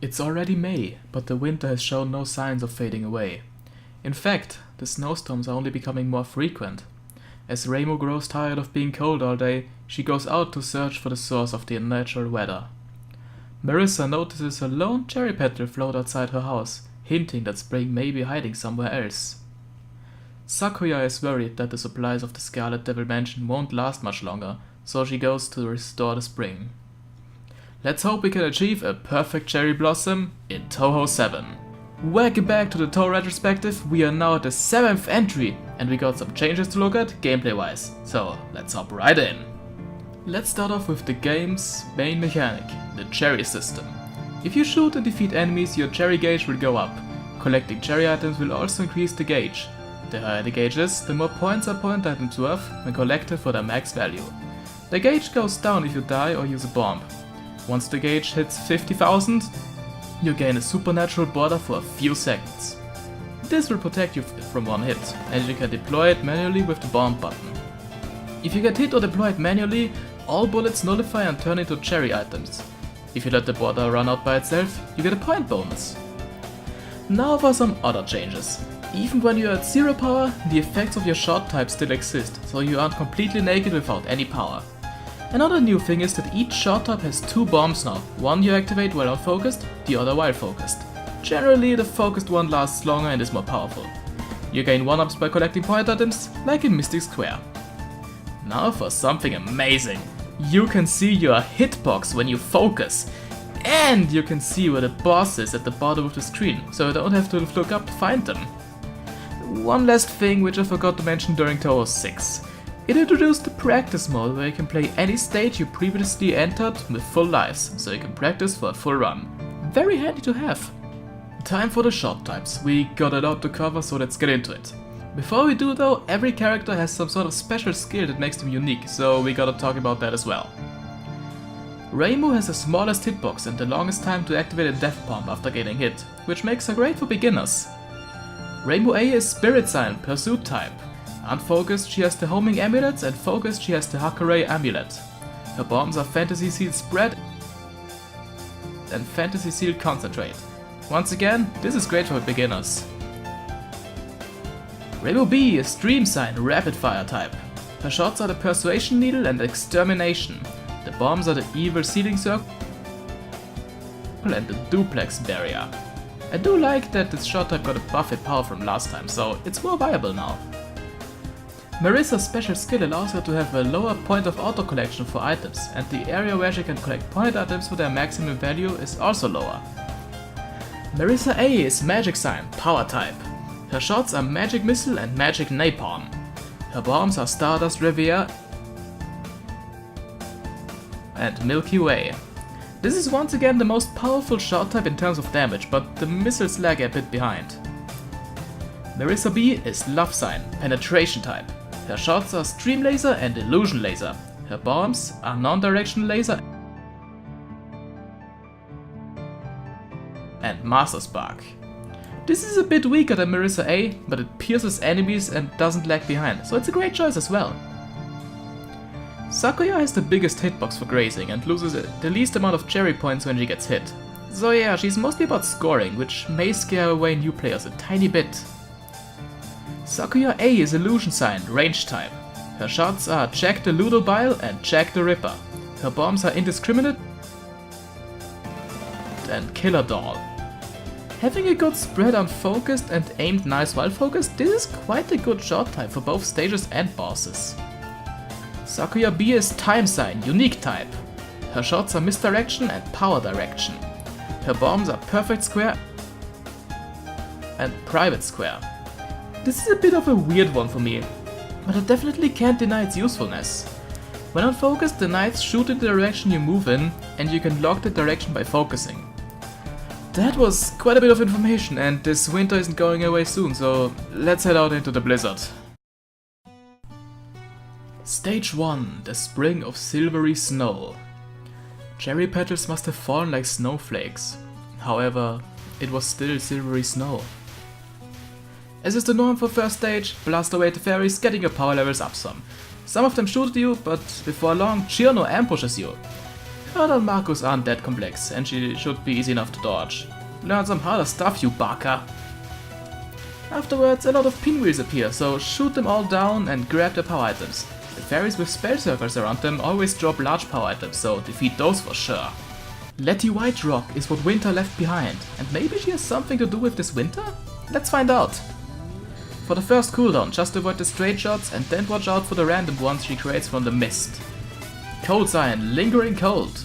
It's already May, but the winter has shown no signs of fading away. In fact, the snowstorms are only becoming more frequent. As Reimu grows tired of being cold all day, she goes out to search for the source of the unnatural weather. Marissa notices a lone cherry petal float outside her house, hinting that spring may be hiding somewhere else. Sakuya is worried that the supplies of the Scarlet Devil Mansion won't last much longer, so she goes to restore the spring. Let's hope we can achieve a perfect cherry blossom in Touhou 7. Welcome back to the Touhou Retrospective. We are now at the 7th entry and we got some changes to look at gameplay wise, so let's hop right in. Let's start off with the game's main mechanic, the cherry system. If you shoot and defeat enemies, your cherry gauge will go up. Collecting cherry items will also increase the gauge. The higher the gauge is, the more points a point items worth when collected for their max value. The gauge goes down if you die or use a bomb. Once the gauge hits 50,000, you gain a supernatural border for a few seconds. This will protect you from one hit, and you can deploy it manually with the bomb button. If you get hit or deploy it manually, all bullets nullify and turn into cherry items. If you let the border run out by itself, you get a point bonus. Now for some other changes. Even when you are at 0 power, the effects of your shot type still exist, so you aren't completely naked without any power. Another new thing is that each shot type has 2 bombs now, one you activate while unfocused, the other while focused. Generally, the focused one lasts longer and is more powerful. You gain 1-ups by collecting point items, like in Mystic Square. Now for something amazing! You can see your hitbox when you focus, and you can see where the boss is at the bottom of the screen, so you don't have to look up to find them. One last thing which I forgot to mention during Touhou 6. It introduced the practice mode where you can play any stage you previously entered with full lives, so you can practice for a full run. Very handy to have. Time for the shot types. We got a lot to cover, so let's get into it. Before we do though, every character has some sort of special skill that makes them unique, so we gotta talk about that as well. Reimu has the smallest hitbox and the longest time to activate a death bomb after getting hit, which makes her great for beginners. Reimu A is Spirit Sign, Pursuit type. Unfocused, she has the Homing Amulets, and focused, she has the Hakurai Amulet. Her bombs are Fantasy Seal Spread and Fantasy Seal Concentrate. Once again, this is great for beginners. Reimu B is Dream Sign, Rapid Fire type. Her shots are the Persuasion Needle and Extermination. The bombs are the Evil Sealing Circle and the Duplex Barrier. I do like that this shot type got a buff in power from last time, so it's more viable now. Marissa's special skill allows her to have a lower point of auto collection for items, and the area where she can collect point items for their maximum value is also lower. Marissa A is Magic Sign, Power type. Her shots are Magic Missile and Magic Napalm. Her bombs are Stardust Riviera and Milky Way. This is once again the most powerful shot type in terms of damage, but the missiles lag a bit behind. Marissa B is Love Sign, Penetration type. Her shots are Stream Laser and Illusion Laser. Her bombs are Non-Directional Laser and Master Spark. This is a bit weaker than Marissa A, but it pierces enemies and doesn't lag behind, so it's a great choice as well. Sakuya has the biggest hitbox for grazing and loses the least amount of cherry points when she gets hit. So yeah, she's mostly about scoring, which may scare away new players a tiny bit. Sakuya A is Illusion Sign, Range type. Her shots are Jack the Ludobile and Jack the Ripper. Her bombs are Indiscriminate and Killer Doll. Having a good spread unfocused and aimed nice while focused, this is quite a good shot type for both stages and bosses. Sakuya B is Time Sign, Unique type. Her shots are Misdirection and Power Direction. Her bombs are Perfect Square and Private Square. This is a bit of a weird one for me, but I definitely can't deny its usefulness. When unfocused, the knights shoot in the direction you move in, and you can lock the direction by focusing. That was quite a bit of information, and this winter isn't going away soon, so let's head out into the blizzard. Stage 1, the Spring of Silvery Snow. Cherry petals must have fallen like snowflakes. However, it was still silvery snow. As is the norm for first stage, blast away the fairies, getting your power levels up some. Some of them shoot at you, but before long, Chirno ambushes you. Her and Marcus aren't that complex, and she should be easy enough to dodge. Learn some harder stuff, you baka! Afterwards, a lot of pinwheels appear, so shoot them all down and grab their power items. The fairies with spell circles around them always drop large power items, so defeat those for sure. Letty White Rock is what Winter left behind, and maybe she has something to do with this winter? Let's find out! For the first cooldown, just avoid the straight shots and then watch out for the random ones she creates from the mist. Cold Sign, Lingering Cold.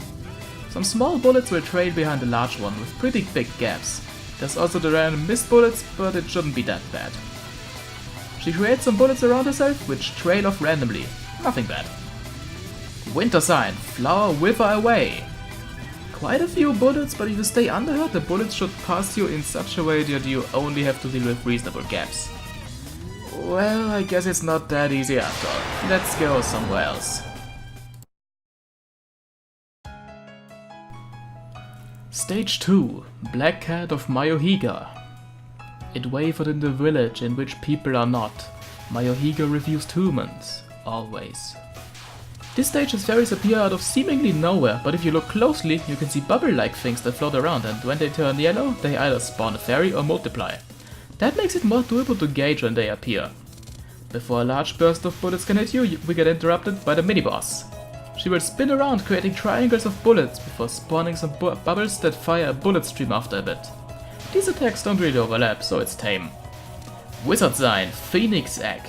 Some small bullets will trail behind the large one with pretty big gaps. There's also the random mist bullets, but it shouldn't be that bad. She creates some bullets around herself which trail off randomly. Nothing bad. Winter Sign, Flower Wither Away. Quite a few bullets, but if you stay under her, the bullets should pass you in such a way that you only have to deal with reasonable gaps. Well, I guess it's not that easy after all. Let's go somewhere else. Stage 2, Blackhead of Higa. It wavered in the village in which people are not. Higa refused humans, always. This stage has fairies appear out of seemingly nowhere, but if you look closely, you can see bubble-like things that float around, and when they turn yellow, they either spawn a fairy or multiply. That makes it more doable to gauge when they appear. Before a large burst of bullets can hit you, we get interrupted by the mini-boss. She will spin around creating triangles of bullets before spawning some bubbles that fire a bullet stream after a bit. These attacks don't really overlap, so it's tame. Wizard Sign, Phoenix Egg.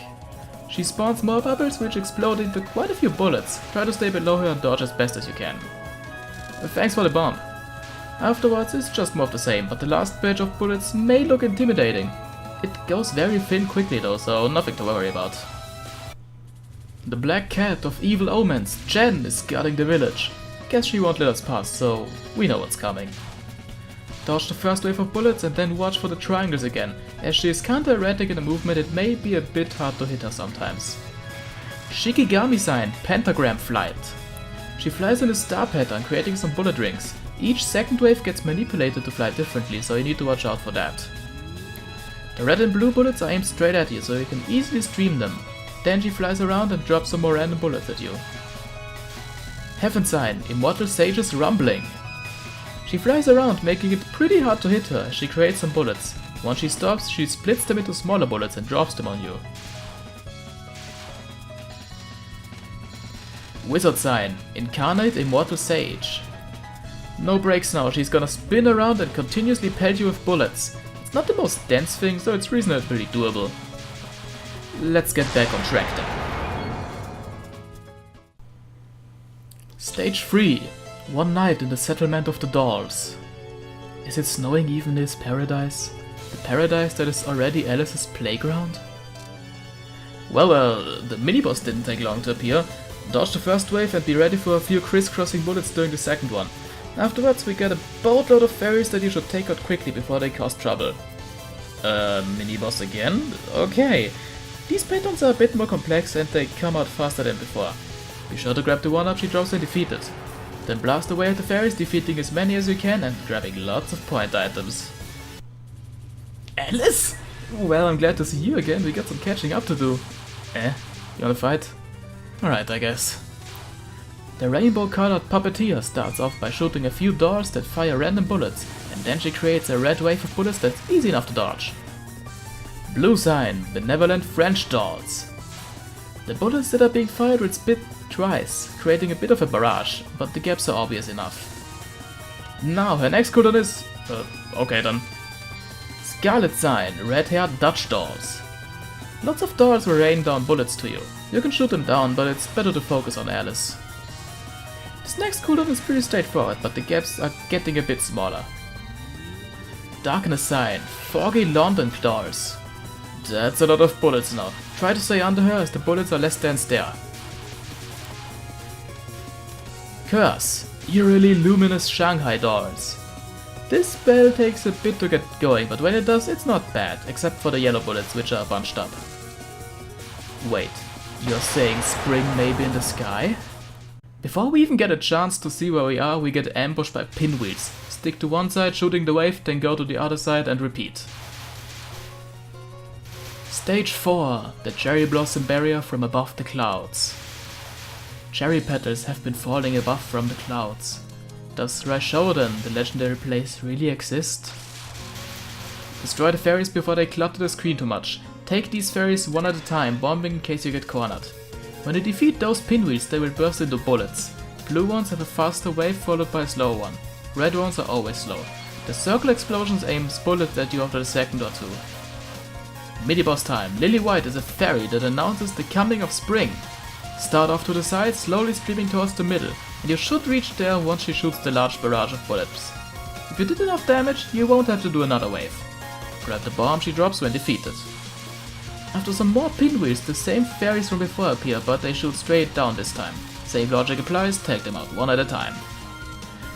She spawns more bubbles which explode into quite a few bullets. Try to stay below her and dodge as best as you can. Thanks for the bomb. Afterwards it's just more of the same, but the last batch of bullets may look intimidating. It goes very thin quickly though, so nothing to worry about. The Black Cat of Evil Omens, Jen, is guarding the village. Guess she won't let us pass, so we know what's coming. Dodge the first wave of bullets and then watch for the triangles again. As she is counter-erratic in the movement, it may be a bit hard to hit her sometimes. Shikigami Sign, Pentagram Flight. She flies in a star pattern, creating some bullet rings. Each second wave gets manipulated to fly differently, so you need to watch out for that. The red and blue bullets are aimed straight at you, so you can easily stream them. Then she flies around and drops some more random bullets at you. Heaven Sign, Immortal Sage's Rumbling. She flies around, making it pretty hard to hit her. She creates some bullets. Once she stops, she splits them into smaller bullets and drops them on you. Wizard Sign, Incarnate Immortal Sage. No breaks now, she's gonna spin around and continuously pelt you with bullets. It's not the most dense thing, so it's reasonably doable. Let's get back on track then. Stage 3. One night in the settlement of the dolls. Is it snowing even in this paradise? The paradise that is already Alice's playground? Well, the mini-boss didn't take long to appear. Dodge the first wave and be ready for a few crisscrossing bullets during the second one. Afterwards we get a boatload of fairies that you should take out quickly before they cause trouble. Mini-boss again? Okay. These patterns are a bit more complex and they come out faster than before. Be sure to grab the 1-up she drops and defeat it. Then blast away at the fairies, defeating as many as you can and grabbing lots of point items. Alice? Well, I'm glad to see you again, we got some catching up to do. You wanna fight? Alright, I guess. The rainbow-colored puppeteer starts off by shooting a few doors that fire random bullets, and then she creates a red wave of bullets that's easy enough to dodge. Blue Sign, Benevolent French Dolls. The bullets that are being fired will spit twice, creating a bit of a barrage, but the gaps are obvious enough. Now her next cooldown is... okay then. Scarlet Sign, Red-haired Dutch Dolls. Lots of dolls will rain down bullets to you. You can shoot them down, but it's better to focus on Alice. This next cooldown is pretty straightforward, but the gaps are getting a bit smaller. Darkness Sign, Foggy London Dolls. That's a lot of bullets now. Try to stay under her as the bullets are less dense there. Curse, Eerily Luminous Shanghai Dolls. This spell takes a bit to get going, but when it does, it's not bad, except for the yellow bullets, which are bunched up. Wait, you're saying spring may be in the sky? Before we even get a chance to see where we are, we get ambushed by pinwheels. Stick to one side, shooting the wave, then go to the other side and repeat. Stage 4, the Cherry Blossom Barrier from above the clouds. Cherry petals have been falling above from the clouds. Does Raishoden, the legendary place, really exist? Destroy the fairies before they clutter the screen too much. Take these fairies one at a time, bombing in case you get cornered. When you defeat those pinwheels, they will burst into bullets. Blue ones have a faster wave followed by a slower one. Red ones are always slow. The circle explosions aims bullets at you after a second or two. Mini-boss time. Lily White is a fairy that announces the coming of spring. Start off to the side, slowly streaming towards the middle, and you should reach there once she shoots the large barrage of bullets. If you did enough damage, you won't have to do another wave. Grab the bomb she drops when defeated. After some more pinwheels, the same fairies from before appear, but they shoot straight down this time. Same logic applies, take them out one at a time.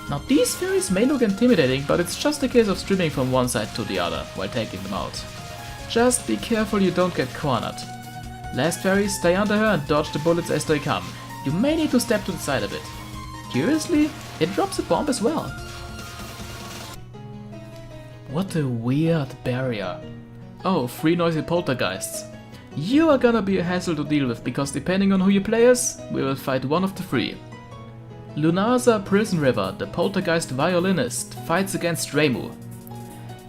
Now these fairies may look intimidating, but it's just a case of streaming from one side to the other while taking them out. Just be careful you don't get cornered. Last fairy, stay under her and dodge the bullets as they come. You may need to step to the side a bit. Curiously, it drops a bomb as well. What a weird barrier. Oh, 3 noisy poltergeists. You are gonna be a hassle to deal with because depending on who you play as, we will fight one of the 3. Lunasa Prison River, the poltergeist violinist, fights against Reimu.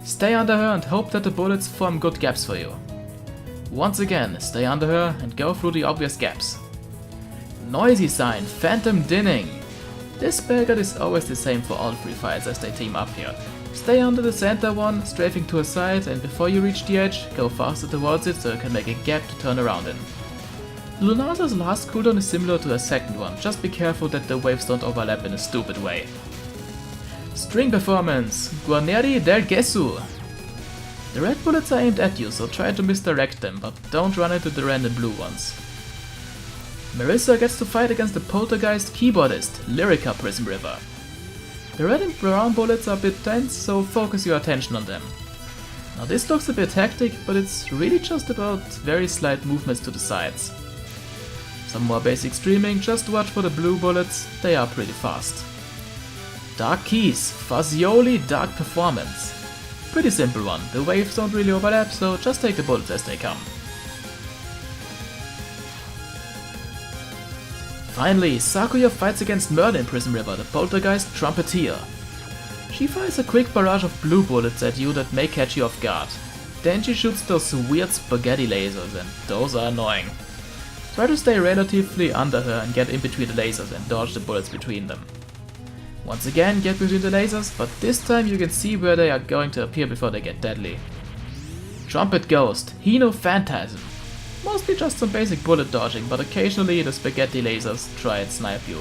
Stay under her and hope that the bullets form good gaps for you. Once again, stay under her and go through the obvious gaps. Noisy sign, Phantom Dinning. This spell guide is always the same for all 3 fights as they team up here. Stay under the center one, strafing to a side, and before you reach the edge, go faster towards it so you can make a gap to turn around in. Lunasa's last cooldown is similar to her second one, just be careful that the waves don't overlap in a stupid way. String performance, Guarneri del Gesu. The red bullets are aimed at you, so try to misdirect them, but don't run into the random blue ones. Marissa gets to fight against the poltergeist keyboardist, Lyrica Prism River. The red and brown bullets are a bit tense, so focus your attention on them. Now this looks a bit hectic, but it's really just about very slight movements to the sides. Some more basic streaming, just watch for the blue bullets, they are pretty fast. Dark Keys, Fazioli Dark Performance. Pretty simple one, the waves don't really overlap, so just take the bullets as they come. Finally, Sakuya fights against Merlin Prison River, the poltergeist trumpeter. She fires a quick barrage of blue bullets at you that may catch you off guard. Then she shoots those weird spaghetti lasers, and those are annoying. Try to stay relatively under her and get in between the lasers and dodge the bullets between them. Once again, get between the lasers, but this time you can see where they are going to appear before they get deadly. Trumpet Ghost, Hino Phantasm. Mostly just some basic bullet dodging, but occasionally the spaghetti lasers try and snipe you.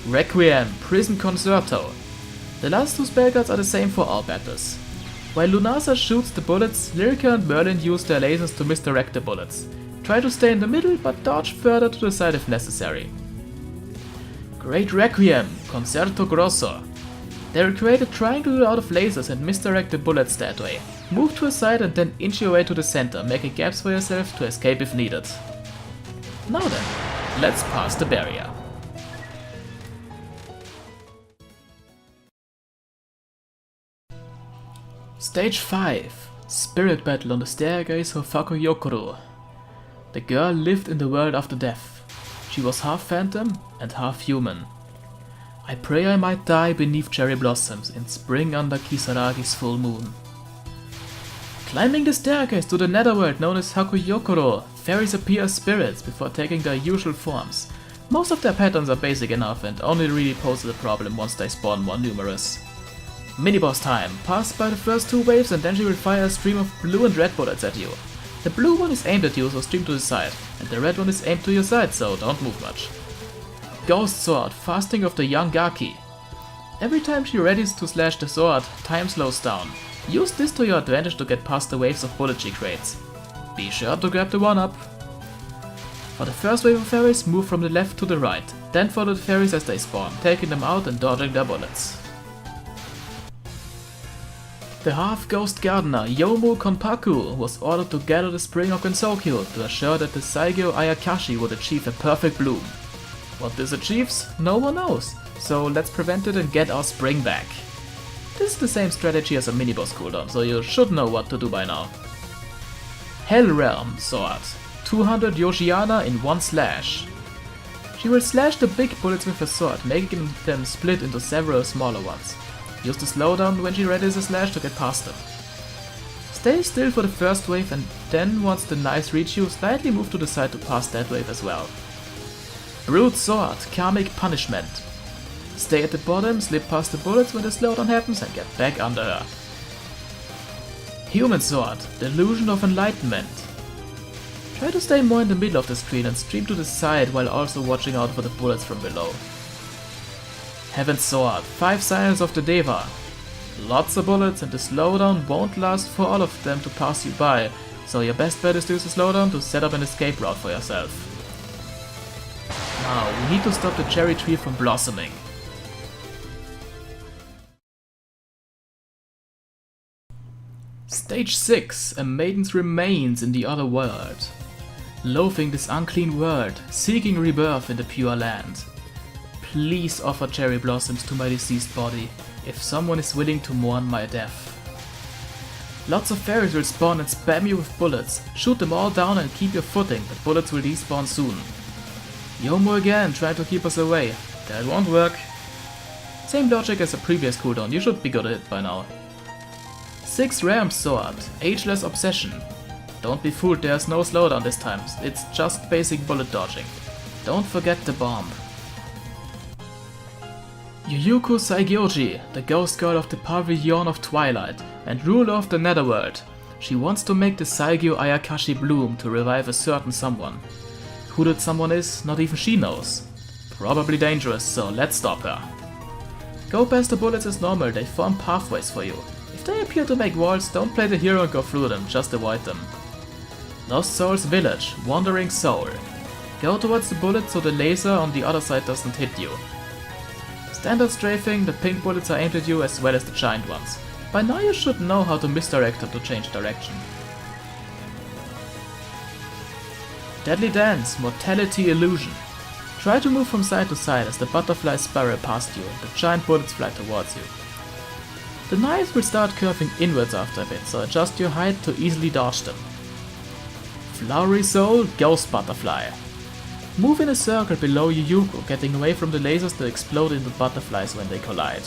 Requiem, Prison Concerto. The last 2 spell cards are the same for all battles. While Lunasa shoots the bullets, Lyrica and Merlin use their lasers to misdirect the bullets. Try to stay in the middle, but dodge further to the side if necessary. Great Requiem, Concerto Grosso. They will create a triangle out of lasers and misdirect the bullets that way. Move to a side and then inch your way to the center, making gaps for yourself to escape if needed. Now then, let's pass the barrier. Stage 5. Spirit Battle on the Staircase of Fakuyokoro. The girl lived in the world after death. She was half phantom and half human. I pray I might die beneath cherry blossoms in spring under Kisaragi's full moon. Climbing the staircase to the netherworld known as Hakuyokoro, fairies appear as spirits before taking their usual forms. Most of their patterns are basic enough and only really pose a problem once they spawn more numerous. Mini-boss time. Pass by the first 2 waves and then she will fire a stream of blue and red bullets at you. The blue one is aimed at you, so stream to the side, and the red one is aimed to your side, so don't move much. Ghost Sword, Fasting of the Young Gaki. Every time she readies to slash the sword, time slows down. Use this to your advantage to get past the waves of bullet she creates. Be sure to grab the 1-up. For the first wave of fairies, move from the left to the right, then follow the fairies as they spawn, taking them out and dodging their bullets. The half-ghost gardener Yomu Konpaku was ordered to gather the spring of Gensokyo to assure that the Saigyo Ayakashi would achieve a perfect bloom. What this achieves, no one knows, so let's prevent it and get our spring back. This is the same strategy as a mini-boss cooldown, so you should know what to do by now. Hell Realm Sword, 200 Yoshiana in 1 slash. She will slash the big bullets with her sword, making them split into several smaller ones. Use the slowdown when she readies a slash to get past them. Stay still for the first wave and then once the knives reach you, slightly move to the side to pass that wave as well. Brute Sword, Karmic Punishment. Stay at the bottom, slip past the bullets when the slowdown happens and get back under her. Human Sword, Delusion of Enlightenment. Try to stay more in the middle of the screen and stream to the side while also watching out for the bullets from below. Heaven's Sword, 5 Silence of the Deva. Lots of bullets and the slowdown won't last for all of them to pass you by, so your best bet is to use the slowdown to set up an escape route for yourself. Now, we need to stop the cherry tree from blossoming. Stage 6, a maiden's remains in the other world. Loathing this unclean world, seeking rebirth in the pure land. Please offer cherry blossoms to my deceased body, if someone is willing to mourn my death. Lots of fairies will spawn and spam you with bullets. Shoot them all down and keep your footing, but bullets will despawn soon. Yomo again, trying to keep us away. That won't work. Same logic as the previous cooldown, you should be good at it by now. 6 Realm Sword, Ageless Obsession. Don't be fooled, there's no slowdown this time, it's just basic bullet dodging. Don't forget the bomb. Yuyuko Saigyoji, the ghost girl of the Pavilion of Twilight and ruler of the Netherworld. She wants to make the Saigyo Ayakashi bloom to revive a certain someone. Who that someone is, not even she knows. Probably dangerous, so let's stop her. Go past the bullets as normal, they form pathways for you. If they appear to make walls, don't play the hero and go through them, just avoid them. Lost Soul's Village, Wandering Soul. Go towards the bullet so the laser on the other side doesn't hit you. Standard strafing, the pink bullets are aimed at you as well as the giant ones. By now you should know how to misdirect them to change direction. Deadly Dance, Mortality Illusion. Try to move from side to side as the butterflies spiral past you and the giant bullets fly towards you. The knives will start curving inwards after a bit, so adjust your height to easily dodge them. Flowery Soul, Ghost Butterfly. Move in a circle below Yuyuko, getting away from the lasers that explode into butterflies when they collide.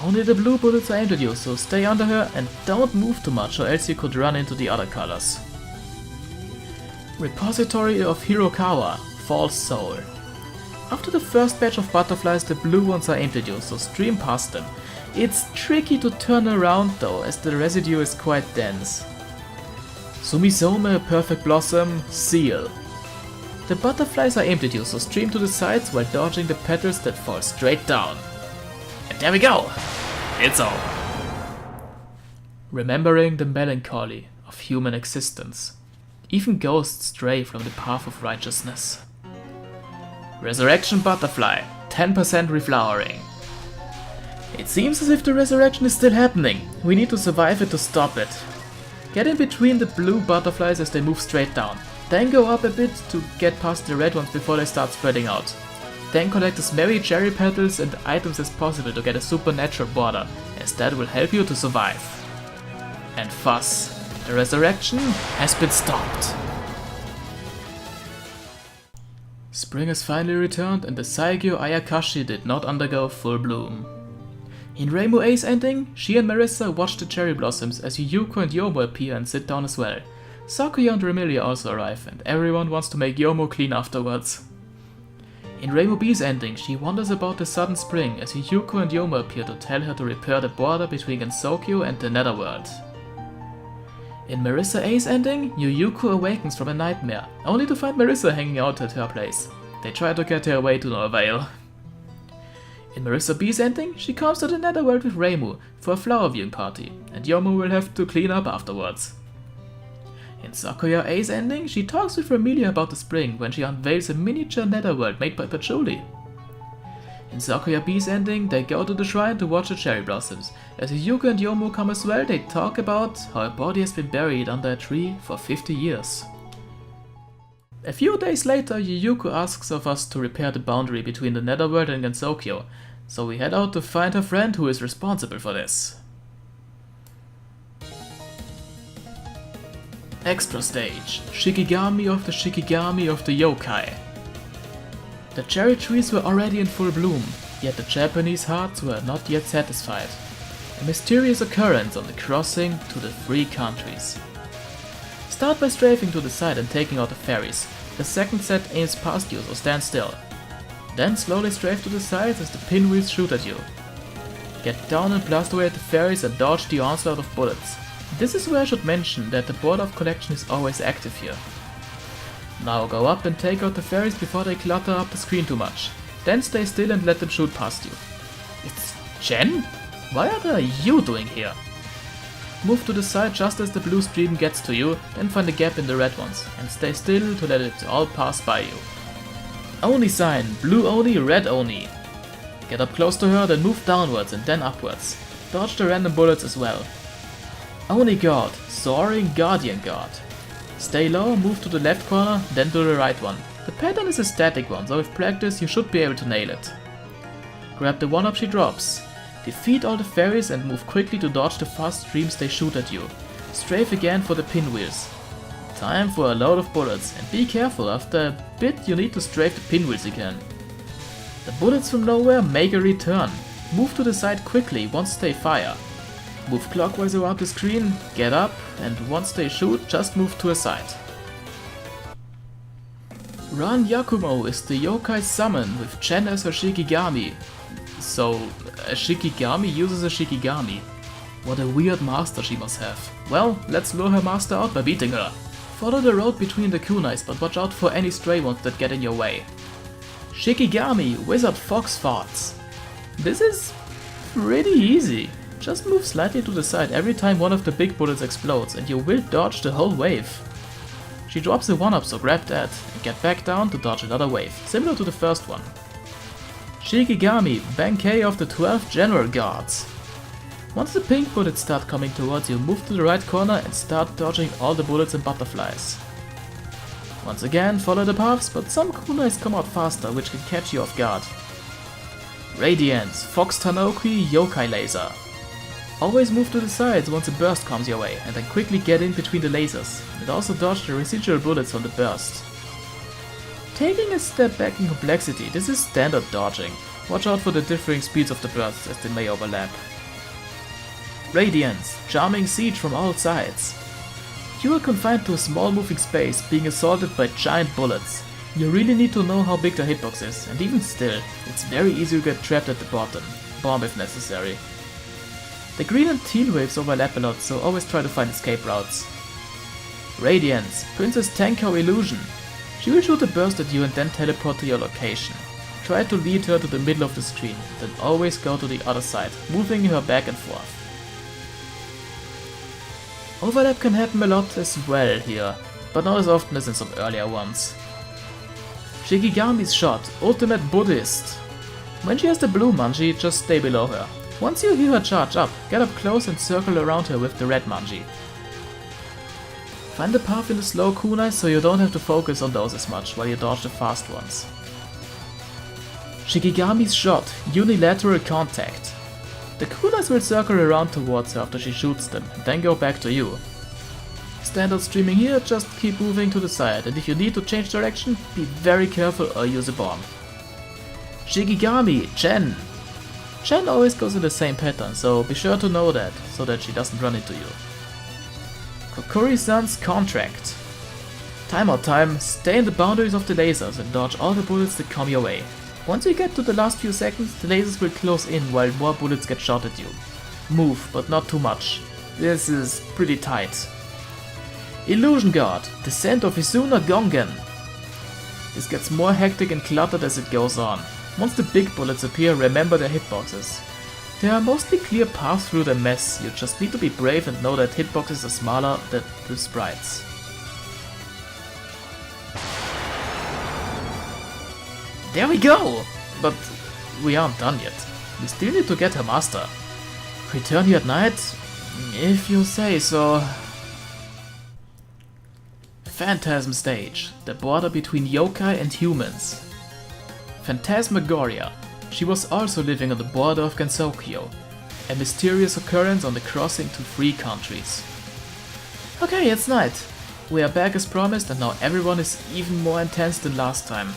Only the blue bullets are aimed at you, so stay under her and don't move too much or else you could run into the other colors. Repository of Hirokawa, False Soul. After the first batch of butterflies, the blue ones are aimed at you, so stream past them. It's tricky to turn around though, as the residue is quite dense. Sumisome, Perfect Blossom, Seal. The butterflies are aimed at you, so stream to the sides while dodging the petals that fall straight down. And there we go! It's over! Remembering the melancholy of human existence. Even ghosts stray from the path of righteousness. Resurrection Butterfly, 10% reflowering. It seems as if the resurrection is still happening. We need to survive it to stop it. Get in between the blue butterflies as they move straight down. Then go up a bit to get past the red ones before they start spreading out. Then collect as many cherry petals and items as possible to get a supernatural border, as that will help you to survive. And thus, the resurrection has been stopped. Spring has finally returned and the Saigyo Ayakashi did not undergo full bloom. In Reimu A's ending, she and Marissa watch the cherry blossoms as Yuyuko and Yomo appear and sit down as well. Sakuya and Remilia also arrive, and everyone wants to make Yomo clean afterwards. In Reimu B's ending, she wonders about the sudden spring as Yuyuko and Yomo appear to tell her to repair the border between Gensokyo and the Netherworld. In Marissa A's ending, Yuyuko awakens from a nightmare, only to find Marissa hanging out at her place. They try to get her away to no avail. In Marissa B's ending, she comes to the Netherworld with Reimu for a flower viewing party, and Yomo will have to clean up afterwards. In Sakuya A's ending, she talks with Remilia about the spring when she unveils a miniature netherworld made by Patchouli. In Sakuya B's ending, they go to the shrine to watch the cherry blossoms. As Yuyuko and Yomo come as well, they talk about how a body has been buried under a tree for 50 years. A few days later, Yuyuko asks of us to repair the boundary between the Netherworld and Gensokyo, so we head out to find her friend who is responsible for this. Extra stage, Shikigami of the Yokai. The cherry trees were already in full bloom, yet the Japanese hearts were not yet satisfied. A mysterious occurrence on the crossing to the three countries. Start by strafing to the side and taking out the ferries. The second set aims past you, so stand still. Then slowly strafe to the sides as the pinwheels shoot at you. Get down and blast away at the ferries and dodge the onslaught of bullets. This is where I should mention that the border of collection is always active here. Now go up and take out the ferries before they clutter up the screen too much. Then stay still and let them shoot past you. It's Jen? What are you doing here? Move to the side just as the blue stream gets to you, then find a gap in the red ones, and stay still to let it all pass by you. Oni sign, blue Oni, red Oni. Get up close to her, then move downwards and then upwards. Dodge the random bullets as well. Oni guard, soaring guardian guard. Stay low, move to the left corner, then to the right one. The pattern is a static one, so with practice you should be able to nail it. Grab the one-up she drops. Defeat all the fairies and move quickly to dodge the fast streams they shoot at you. Strafe again for the pinwheels. Time for a load of bullets, and be careful, after a bit you need to strafe the pinwheels again. The bullets from nowhere make a return. Move to the side quickly once they fire. Move clockwise around the screen, get up, and once they shoot, just move to a side. Ran Yakumo is the yokai summon with Chen as her Shikigami. So, a Shikigami uses a Shikigami. What a weird master she must have. Well, let's lure her master out by beating her. Follow the road between the kunais, but watch out for any stray ones that get in your way. Shikigami, Wizard Fox Farts. This is pretty easy. Just move slightly to the side every time one of the big bullets explodes and you will dodge the whole wave. She drops a 1-up, so grab that and get back down to dodge another wave, similar to the first one. Shikigami, Bankei of the 12 General Guards. Once the pink bullets start coming towards you, move to the right corner and start dodging all the bullets and butterflies. Once again, follow the paths, but some kunais come out faster, which can catch you off guard. Radiance, Fox Tanoki, Yokai Laser. Always move to the sides once a burst comes your way, and then quickly get in between the lasers, and also dodge the residual bullets from the burst. Taking a step back in complexity, this is standard dodging. Watch out for the differing speeds of the bursts as they may overlap. Radiance, charming siege from all sides. You are confined to a small moving space, being assaulted by giant bullets. You really need to know how big the hitbox is, and even still, it's very easy to get trapped at the bottom. Bomb if necessary. The green and teal waves overlap a lot, so always try to find escape routes. Radiance, Princess Tenko Illusion. She will shoot a burst at you and then teleport to your location. Try to lead her to the middle of the screen, then always go to the other side, moving her back and forth. Overlap can happen a lot as well here, but not as often as in some earlier ones. Shikigami's shot, Ultimate Buddhist. When she has the blue manji, just stay below her. Once you hear her charge up, get up close and circle around her with the red manji. Find the path in the slow kunai so you don't have to focus on those as much while you dodge the fast ones. Shikigami's shot, Unilateral Contact. The kunais will circle around towards her after she shoots them, and then go back to you. Standard streaming here, just keep moving to the side, and if you need to change direction, be very careful or use a bomb. Shikigami, Chen. Chen always goes in the same pattern, so be sure to know that, so that she doesn't run into you. Kokori-san's Contract. Timeout time, stay in the boundaries of the lasers and dodge all the bullets that come your way. Once you get to the last few seconds, the lasers will close in while more bullets get shot at you. Move, but not too much. This is pretty tight. Illusion Guard, Descent of Izuna Gongen. This gets more hectic and cluttered as it goes on. Once the big bullets appear, remember their hitboxes. There are mostly clear paths through the mess, you just need to be brave and know that hitboxes are smaller than the sprites. There we go! But we aren't done yet. We still need to get her master. Return here at night? If you say so. Phantasm Stage, the border between yokai and humans. Phantasmagoria. She was also living on the border of Gansokyo, a mysterious occurrence on the crossing to 3 countries. Okay, it's night. We are back as promised and now everyone is even more intense than last time.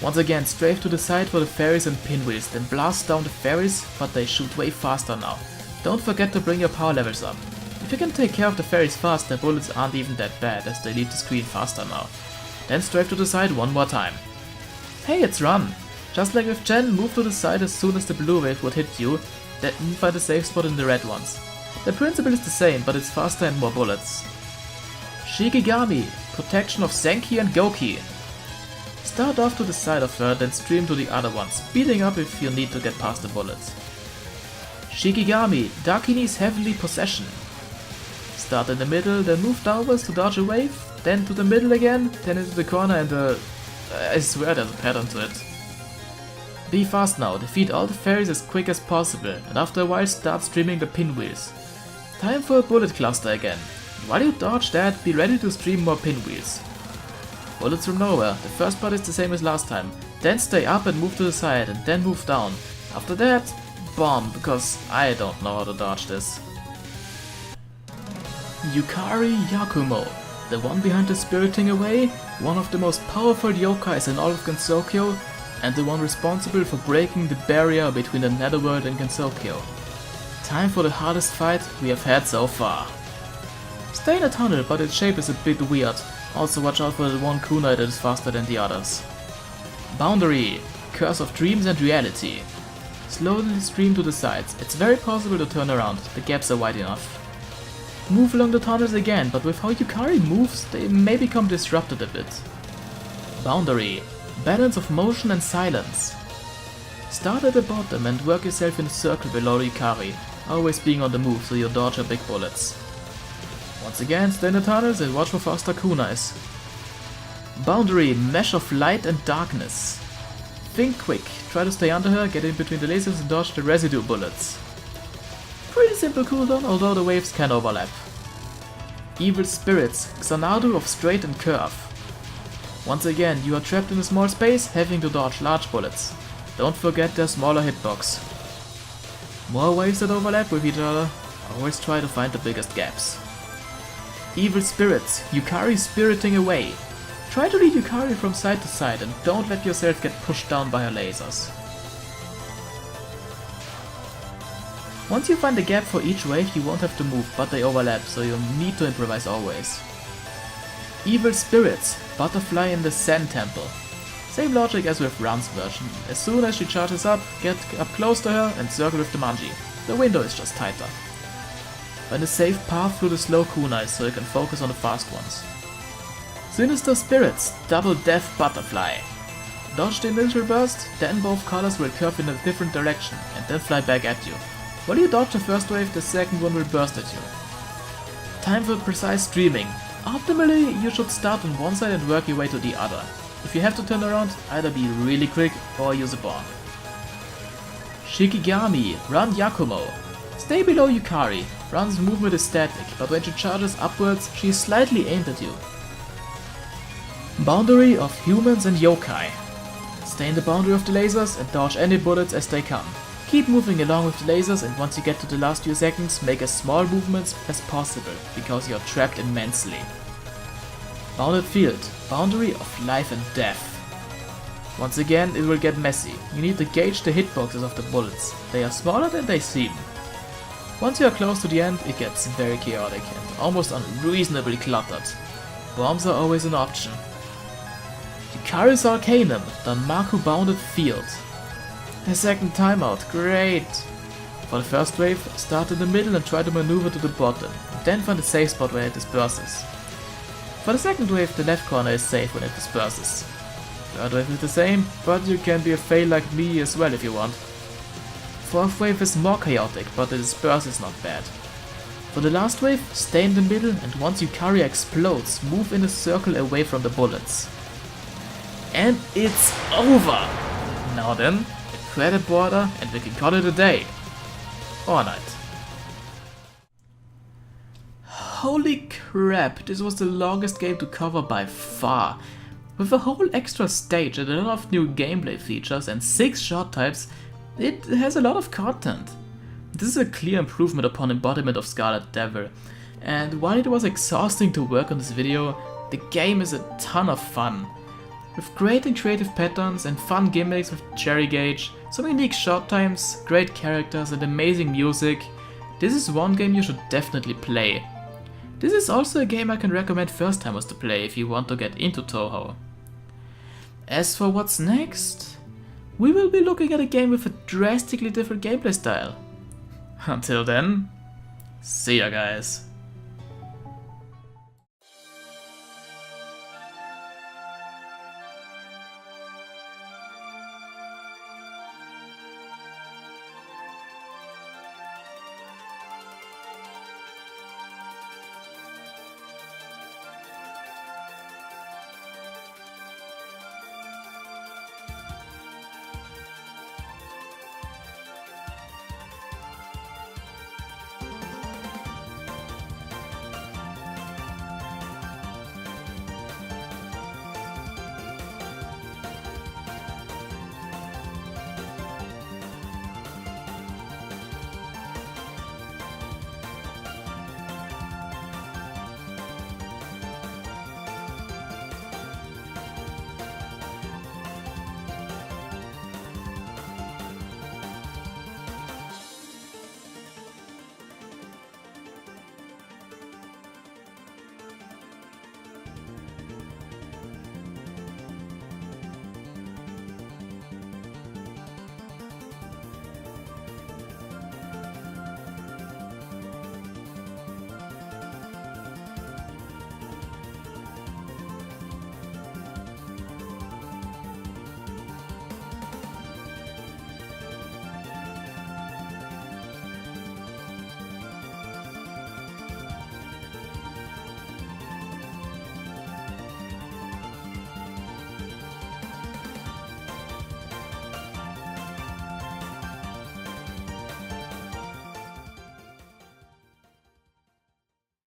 Once again, strafe to the side for the fairies and pinwheels, then blast down the fairies, but they shoot way faster now. Don't forget to bring your power levels up. If you can take care of the fairies fast, their bullets aren't even that bad as they leave the screen faster now. Then strafe to the side one more time. Hey, it's run! Just like with Jen, move to the side as soon as the blue wave would hit you, then find a safe spot in the red ones. The principle is the same, but it's faster and more bullets. Shikigami, protection of Senki and Goki. Start off to the side of her, then stream to the other ones, speeding up if you need to get past the bullets. Shikigami, Dakini's Heavenly Possession. Start in the middle, then move downwards to dodge a wave, then to the middle again, then into the corner and I swear there's a pattern to it. Be fast now, defeat all the fairies as quick as possible, and after a while start streaming the pinwheels. Time for a bullet cluster again. While you dodge that, be ready to stream more pinwheels. Bullets from nowhere, the first part is the same as last time, then stay up and move to the side, and then move down. After that, bomb, because I don't know how to dodge this. Yukari Yakumo, the one behind the spiriting away, one of the most powerful yokais in all of Gensokyo, and the one responsible for breaking the barrier between the Netherworld and Gensokyo. Time for the hardest fight we have had so far. Stay in a tunnel, but its shape is a bit weird. Also watch out for the one kunai that is faster than the others. Boundary, Curse of Dreams and Reality. Slowly stream to the sides, it's very possible to turn around, the gaps are wide enough. Move along the tunnels again, but with how Yukari moves, they may become disrupted a bit. Boundary, Balance of Motion and Silence. Start at the bottom and work yourself in a circle below Yukari, always being on the move so you dodge her big bullets. Once again, stay in the tunnels and watch for faster kunais. Boundary, Mesh of Light and Darkness. Think quick, try to stay under her, get in between the lasers and dodge the residue bullets. Pretty simple cooldown, although the waves can overlap. Evil Spirits, Xanadu of Straight and Curve. Once again, you are trapped in a small space, having to dodge large bullets. Don't forget their smaller hitbox. More waves that overlap with each other, always try to find the biggest gaps. Evil Spirits, Yukari spiriting away. Try to lead Yukari from side to side and don't let yourself get pushed down by her lasers. Once you find a gap for each wave, you won't have to move, but they overlap, so you need to improvise always. Evil Spirits, Butterfly in the Zen Temple. Same logic as with Run's version. As soon as she charges up, get up close to her and circle with the manji. The window is just tighter. Find a safe path through the slow kunais so you can focus on the fast ones. Sinister Spirits, Double Death Butterfly. Dodge the initial burst, then both colors will curve in a different direction and then fly back at you. While you dodge the first wave, the second one will burst at you. Time for precise streaming. Optimally, you should start on one side and work your way to the other. If you have to turn around, either be really quick or use a bomb. Shikigami, Run Yakumo. Stay below Yukari. Run's movement is static, but when she charges upwards, she is slightly aimed at you. Boundary of Humans and Yokai. Stay in the boundary of the lasers and dodge any bullets as they come. Keep moving along with the lasers and once you get to the last few seconds, make as small movements as possible, because you are trapped immensely. Bounded Field, Boundary of Life and Death. Once again, it will get messy. You need to gauge the hitboxes of the bullets. They are smaller than they seem. Once you are close to the end, it gets very chaotic and almost unreasonably cluttered. Bombs are always an option. Yukari's Arcanum, Danmaku Bounded Field. A second timeout, great! For the first wave, start in the middle and try to maneuver to the bottom, then find a safe spot where it disperses. For the second wave, the left corner is safe when it disperses. Third wave is the same, but you can be a fail like me as well if you want. Fourth wave is more chaotic, but the disperse is not bad. For the last wave, stay in the middle and once Yukari explodes, move in a circle away from the bullets. And it's over! Now then, a credit border and we can call it a day. Or night. Holy crap, this was the longest game to cover by far. With a whole extra stage and a lot of new gameplay features and 6 shot types, it has a lot of content. This is a clear improvement upon Embodiment of Scarlet Devil, and while it was exhausting to work on this video, the game is a ton of fun. With great and creative patterns and fun gimmicks with cherry gauge, some unique shot times, great characters and amazing music, this is one game you should definitely play. This is also a game I can recommend first timers to play if you want to get into Touhou. As for what's next, we will be looking at a game with a drastically different gameplay style. Until then, see ya guys.